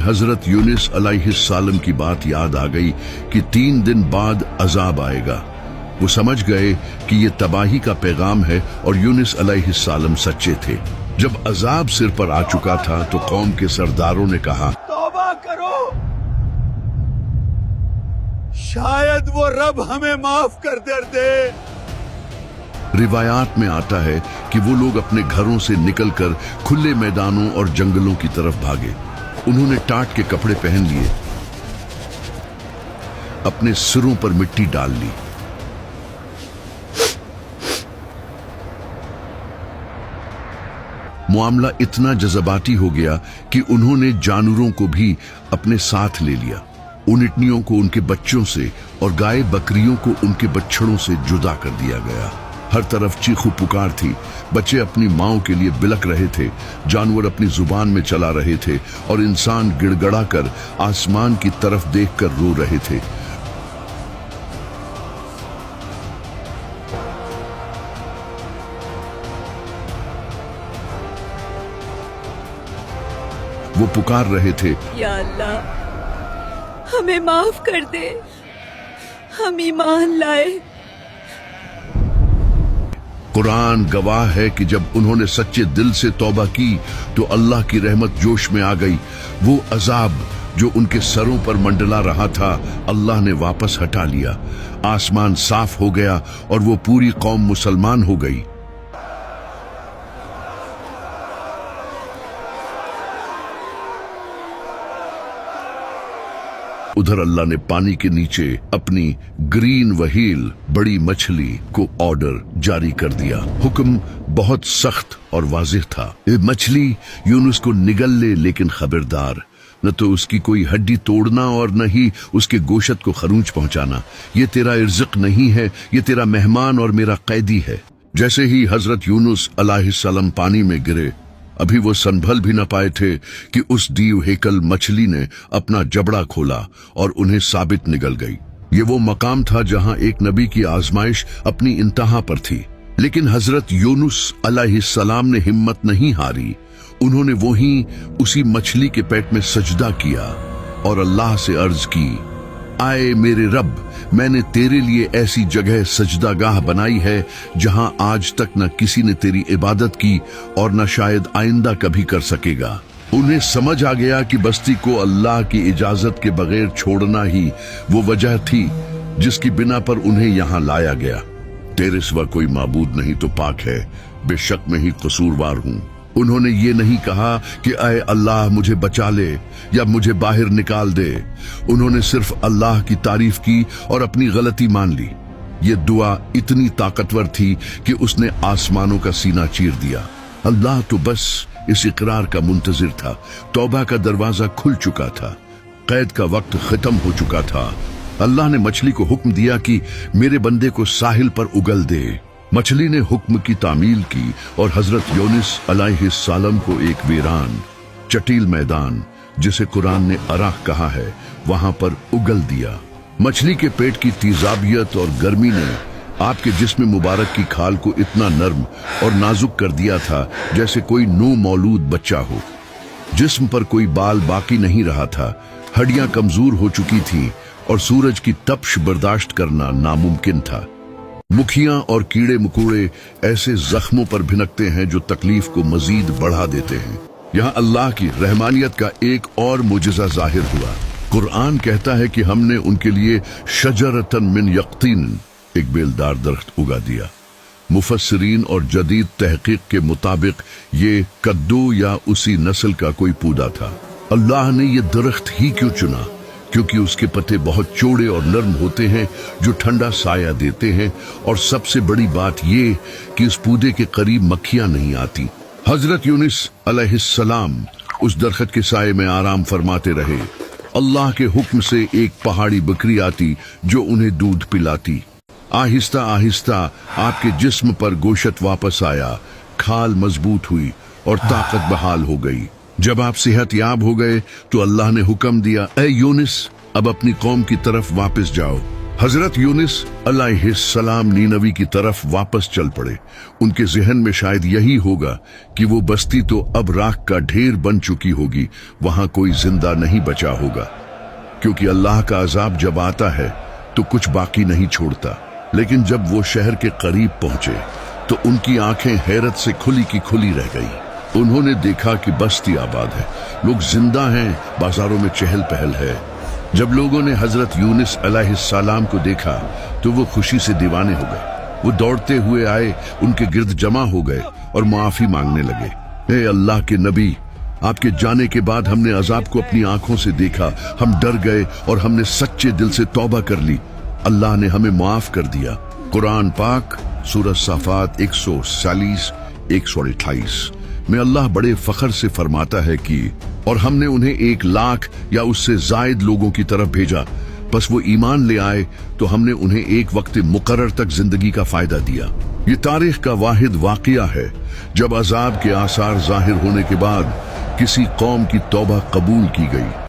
हजरत यूनुस अलैहिस्सलाम की बात याद आ गई कि 3 दिन बाद अजाब आएगा। वो समझ गए कि ये तबाही का पैगाम है और यूनुस अलैहिस्सलाम सच्चे थे। जब अजाब सिर पर आ चुका था तो कौम के सरदारों ने कहा, तौबा करो, शायद वो रब हमें माफ कर दे। रिवायात में आता है कि वो लोग अपने घरों से निकलकर खुले मैदानों और जंगलों की तरफ भागे। उन्होंने टाट के कपड़े पहन लिए, अपने सिरों पर मिट्टी डाल ली। मामला इतना जज्बाती हो गया कि उन्होंने जानवरों को भी अपने साथ ले लिया। ऊँटनियों को उनके बच्चों से और गाय बकरियों को उनके बछड़ों से जुदा कर दिया गया। हर तरफ चीखू पुकार थी। बच्चे अपनी माओ के लिए बिलक रहे थे, जानवर अपनी जुबान में चला रहे थे और इंसान गिड़गड़ा कर आसमान की तरफ देखकर रो रहे थे। वो पुकार रहे थे, या अल्लाह, हमें माफ कर दे, हम ईमान लाए। कुरान गवाह है कि जब उन्होंने सच्चे दिल से तौबा की तो अल्लाह की रहमत जोश में आ गई। वो अजाब जो उनके सरों पर मंडला रहा था, अल्लाह ने वापस हटा लिया। आसमान साफ हो गया और वो पूरी कौम मुसलमान हो गई। उधर अल्लाह ने पानी के नीचे अपनी ग्रीन व्हेल, बड़ी मछली को ऑर्डर जारी कर दिया। हुक्म बहुत सख्त और वाज़ेह था। ये मछली यूनुस को निगल ले, लेकिन खबरदार, न तो उसकी कोई हड्डी तोड़ना और न ही उसके गोशत को खरूंच पहुंचाना। ये तेरा इर्ज़्क़ नहीं है, ये तेरा मेहमान और मेरा कैदी है। जैसे ही हजरत यूनुस अलैहिस्सलाम पानी में गिरे, अभी वो संभल भी न पाए थे कि उस दीव हेकल मछली ने अपना जबड़ा खोला और उन्हें साबित निगल गई। ये वो मकाम था जहां एक नबी की आजमाइश अपनी इंतहा पर थी। लेकिन हजरत यूनुस अलैहिस्सलाम ने हिम्मत नहीं हारी। उन्होंने वहीं उसी मछली के पेट में सजदा किया और अल्लाह से अर्ज की, आए मेरे रब, मैंने तेरे लिए ऐसी जगह सजदागाह बनाई है जहां आज तक न किसी ने तेरी इबादत की और न शायद आइंदा कभी कर सकेगा। उन्हें समझ आ गया कि बस्ती को अल्लाह की इजाजत के बगैर छोड़ना ही वो वजह थी जिसकी बिना पर उन्हें यहाँ लाया गया। तेरे सिवा कोई माबूद नहीं तो पाक है, बेशक मैं ही कसूरवार हूँ। उन्होंने ये नहीं कहा कि आए अल्लाह मुझे बचा ले या मुझे बाहर निकाल दे। उन्होंने सिर्फ अल्लाह की तारीफ की और अपनी गलती मान ली। ये दुआ इतनी ताकतवर थी कि उसने आसमानों का सीना चीर दिया। अल्लाह तो बस इस इकरार का मुंतजिर था। तौबा का दरवाजा खुल चुका था, कैद का वक्त खत्म हो चुका था। अल्लाह ने मछली को हुक्म दिया कि मेरे बंदे को साहिल पर उगल दे। मछली ने हुक्म की तामील की और हजरत यूनुस अलैहिस्सलाम को एक वीरान चटील मैदान, जिसे कुरान ने अराह कहा है, वहां पर उगल दिया। मछली के पेट की तेजाबियत और गर्मी ने आपके जिस्म मुबारक की खाल को इतना नर्म और नाजुक कर दिया था जैसे कोई नो मौलूद बच्चा हो। जिस्म पर कोई बाल बाकी नहीं रहा था, हड्डियां कमजोर हो चुकी थीं और सूरज की तपश बर्दाश्त करना नामुमकिन था। मुखियां और कीड़े मकोड़े ऐसे जख्मों पर भिनकते हैं जो तकलीफ को मजीद बढ़ा देते हैं। यहाँ अल्लाह की रहमानियत का एक और मुजज़ा जाहिर हुआ। कुरान कहता है कि हमने उनके लिए शजरतन मिन यक़तीन, एक बेलदार दरख्त उगा दिया। मुफस्सिरीन और जदीद तहकीक के मुताबिक ये कद्दू या उसी नस्ल का कोई पौधा था। अल्लाह ने ये दरख्त ही क्यों चुना? क्योंकि उसके पत्ते बहुत चौड़े और नर्म होते हैं जो ठंडा साया देते हैं, और सबसे बड़ी बात ये कि उस पौधे के करीब मक्खियां नहीं आती। हजरत यूनुस अलैहिस्सलाम उस दरख्त के साये में आराम फरमाते रहे। अल्लाह के हुक्म से एक पहाड़ी बकरी आती जो उन्हें दूध पिलाती। आहिस्ता आहिस्ता आपके जिस्म पर गोशत वापस आया, खाल मजबूत हुई और ताकत बहाल हो गई। जब आप सेहत याब हो गए तो अल्लाह ने हुक्म दिया, ऐ यूनुस, अब अपनी कौम की तरफ वापस जाओ। हजरत यूनुस अलैहिस्सलाम नीनवी की तरफ वापस चल पड़े। उनके जहन में शायद यही होगा कि वो बस्ती तो अब राख का ढेर बन चुकी होगी, वहां कोई जिंदा नहीं बचा होगा, क्योंकि अल्लाह का अजाब जब आता है तो कुछ बाकी नहीं छोड़ता। लेकिन जब वो शहर के करीब पहुंचे तो उनकी आंखें हैरत से खुली की खुली रह गई। उन्होंने देखा कि बस्ती आबाद है, लोग जिंदा हैं, बाजारों में चहल पहल है। जब लोगों ने हजरत यूनुस अलैहिस्सलाम को देखा तो वो खुशी से दीवाने हो गए। वो दौड़ते हुए आए, उनके गिर्द जमा हो गए और माफी मांगने लगे। ए अल्लाह के नबी, आपके जाने के बाद हमने अजाब को अपनी आंखों से देखा, हम डर गए और हमने सच्चे दिल से तौबा कर ली। अल्लाह ने हमें माफ कर दिया। कुरान पाक सूरह साफात 140 128 में अल्लाह बड़े फख्र से फरमाता है कि और हमने उन्हें 1 लाख या उससे जायद लोगों की तरफ भेजा, बस वो ईमान ले आए तो हमने उन्हें एक वक्त मुकर्रर तक जिंदगी का फायदा दिया। ये तारीख का वाहिद वाकया है जब अजाब के आसार जाहिर होने के बाद किसी कौम की तौबा कबूल की गई।